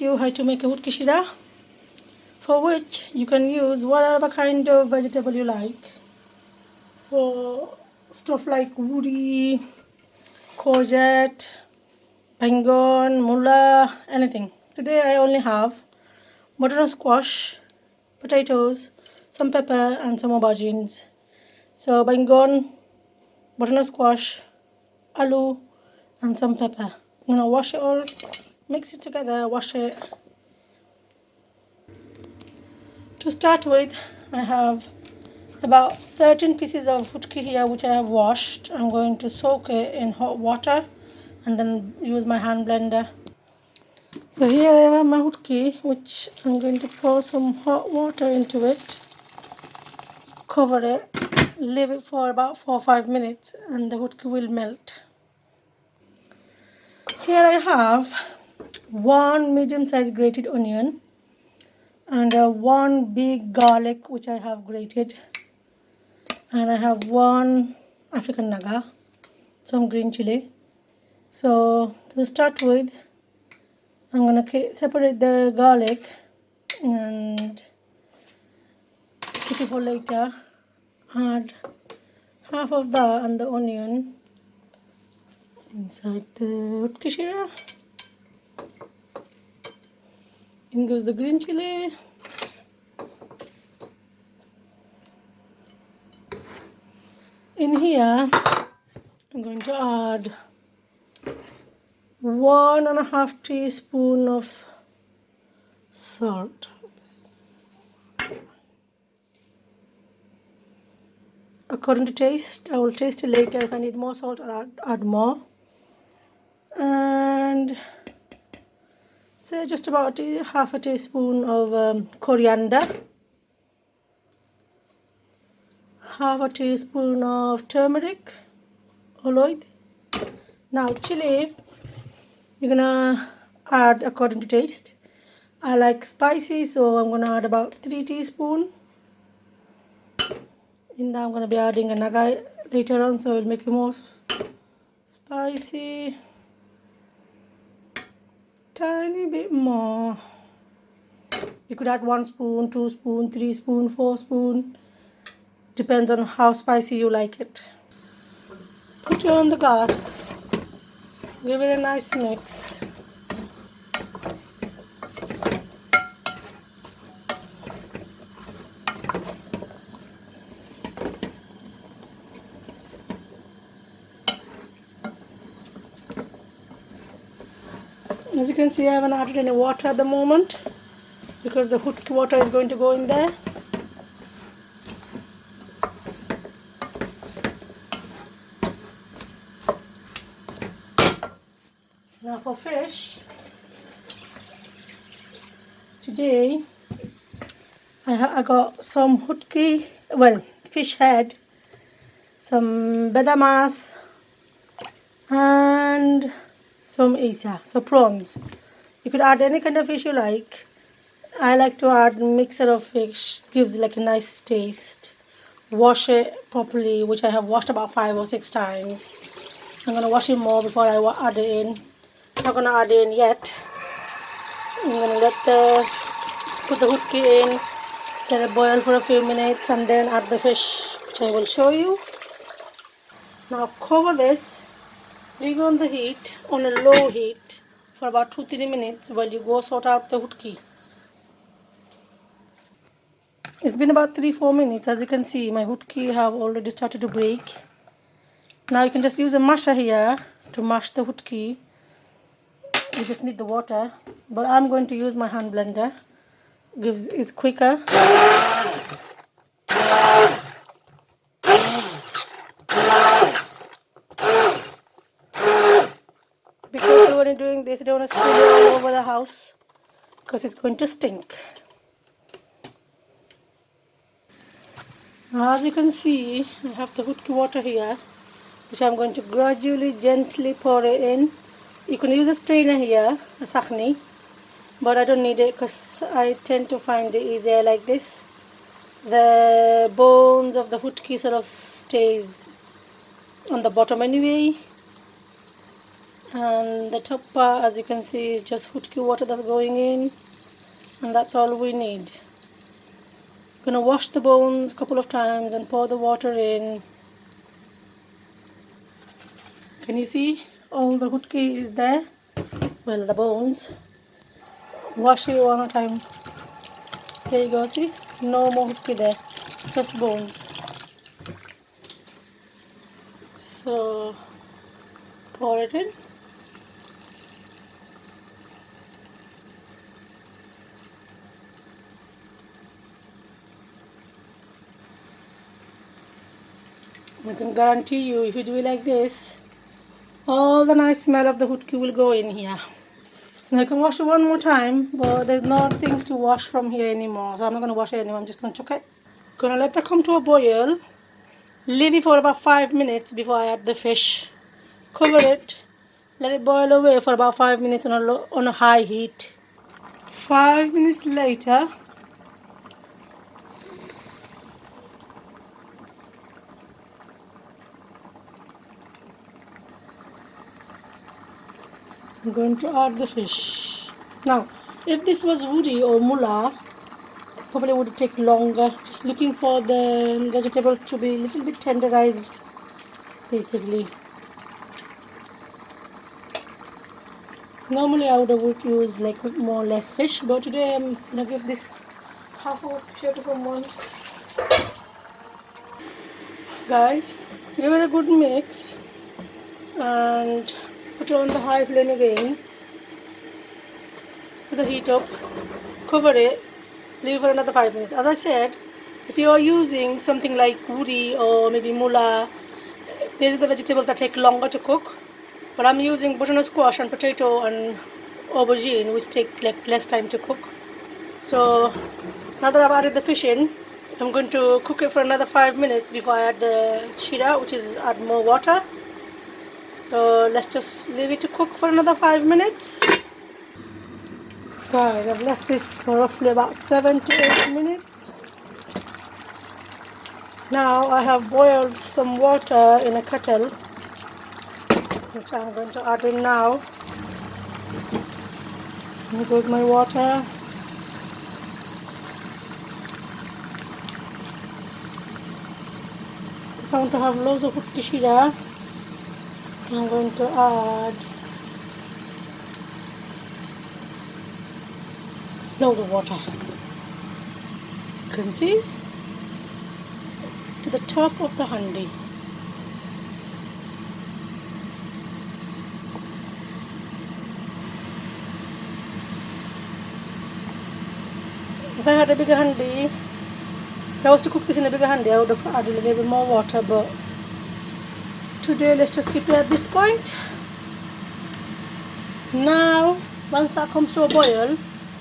You how to make a Hutki Shira, for which you can use whatever kind of vegetable you like. So stuff like woody, courgette, bangan, mula, anything. Today I only have butternut squash, potatoes, some pepper and some aubergines. So bangan, butternut squash, aloo and some pepper. I'm gonna wash it all, mix it together, wash it. To start with, I have about 13 pieces of hutki here which I have washed. I'm going to soak it in hot water and then use my hand blender. So here I have my hutki, which I'm going to pour some hot water into it, cover it, leave it for about 4 or 5 minutes and the hutki will melt. Here I have one medium-sized grated onion and one big garlic which I have grated, and I have one African naga, some green chili. So to start with, I'm gonna separate the garlic and keep it for later. Add half of that and the onion inside the Hutki Shira. In goes the green chili. In here, I'm going to add 1.5 teaspoon of salt. According to taste, I will taste it later. If I need more salt, I'll add more. And say just about half a teaspoon of coriander, half a teaspoon of turmeric, oloid. Now chili, you're gonna add according to taste. I like spicy, so I'm gonna add about 3 teaspoons. In that I'm gonna be adding a naga later on, so it'll make it more spicy. Tiny bit more. You could add 1 spoon, 2 spoon, 3 spoon, 4 spoon. Depends on how spicy you like it. Put it on the gas. Give it a nice mix. As you can see, I haven't added any water at the moment because the hutki water is going to go in there. Now for fish, today I got some hutki, fish head, some bedamas and some isa, so prawns. You could add any kind of fish you like. I like to add mixture of fish, gives like a nice taste. Wash it properly, which I have washed about 5 or 6 times. I'm gonna wash it more before I add it in. Not gonna add it in yet. I'm gonna put the hutki in, let it boil for a few minutes, and then add the fish, which I will show you. Now cover this. Leave it on the heat, on a low heat, for about 2-3 minutes while you go sort out the hutki. It's been about 3-4 minutes. As you can see, my hutki have already started to break. Now you can just use a masher here to mash the hutki. You just need the water, but I'm going to use my hand blender. It's quicker. Be careful when you're doing this, you don't want to spill it all over the house because it's going to stink. Now as you can see, I have the hutki water here, which I'm going to gradually, gently pour it in. You can use a strainer here, a sakhni, but I don't need it because I tend to find it easier like this. The bones of the hutki sort of stays on the bottom anyway. And the top part, as you can see, is just hutki water that's going in, and that's all we need. Gonna wash the bones a couple of times and pour the water in. Can you see all the hutki is there? Well, the bones. Wash it one time. There you go, see? No more hutki there, just bones. So pour it in. I can guarantee you, if you do it like this, all the nice smell of the hutki will go in here. Now I can wash it one more time, but there's nothing to wash from here anymore, so I'm not going to wash it anymore. I'm just going to chuck it. Gonna let that come to a boil. Leave it for about 5 minutes before I add the fish. Cover it. Let it boil away for about 5 minutes on a high heat. 5 minutes later, I'm going to add the fish. Now, if this was woody or mullah, probably would take longer. Just looking for the vegetable to be a little bit tenderized, basically. Normally I would have used like more or less fish, but today I'm gonna give this half a share to someone. Guys, give it a good mix and put it on the high flame again. Put the heat up, cover it, leave for another 5 minutes. As I said, if you are using something like woody or maybe mullah, these are the vegetables that take longer to cook. But I'm using butternut squash and potato and aubergine, which take like less time to cook. So now that I've added the fish in, I'm going to cook it for another 5 minutes before I add the shira, which is add more water. So let's just leave it to cook for another 5 minutes. Guys, I've left this for roughly about 7 to 8 minutes. Now I have boiled some water in a kettle, which I'm going to add in now. Here goes my water. If I want to have loads of Hutki Shira, I'm going to add loads of water. You can see to the top of the handi. If I had a bigger handi, if I was to cook this in a bigger handi, I would have added a little bit more water, but today let's just keep it at this point. Now, once that comes to a boil,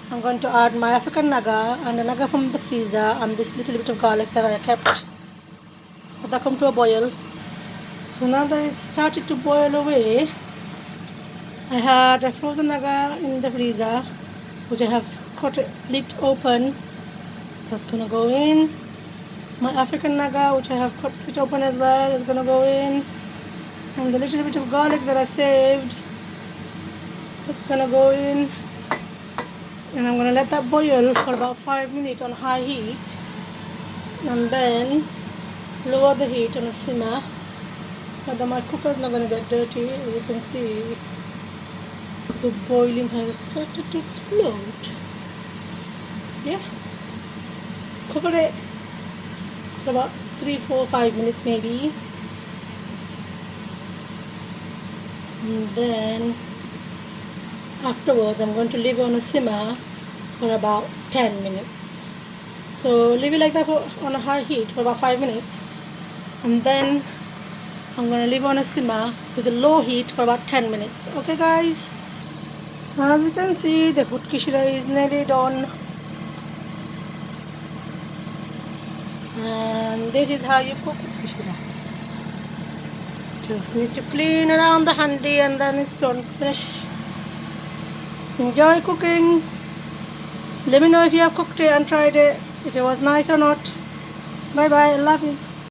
I'm going to add my African naga and the naga from the freezer and this little bit of garlic that I kept. Let that come to a boil. So now that it's started to boil away, I had a frozen naga in the freezer, which I have cut it, slit open. That's gonna go in. My African naga, which I have cut, split open as well, is gonna go in. And the little bit of garlic that I saved, it's gonna go in. And I'm gonna let that boil for about 5 minutes on high heat, and then lower the heat on a simmer so that my cooker is not gonna get dirty. As you can see, the boiling has started to explode. Yeah, cover it for about 3, 4, 5 minutes maybe, and then afterwards I'm going to leave it on a simmer for about 10 minutes. So leave it like that on a high heat for about 5 minutes, and then I'm going to leave it on a simmer with a low heat for about 10 minutes. Okay guys, as you can see, the Hutki Shira is nearly done, and this is how you cook Hutki Shira. Just need to clean around the handi and then it's done, finish. Enjoy cooking. Let me know if you have cooked it and tried it, if it was nice or not. Bye bye, I love you.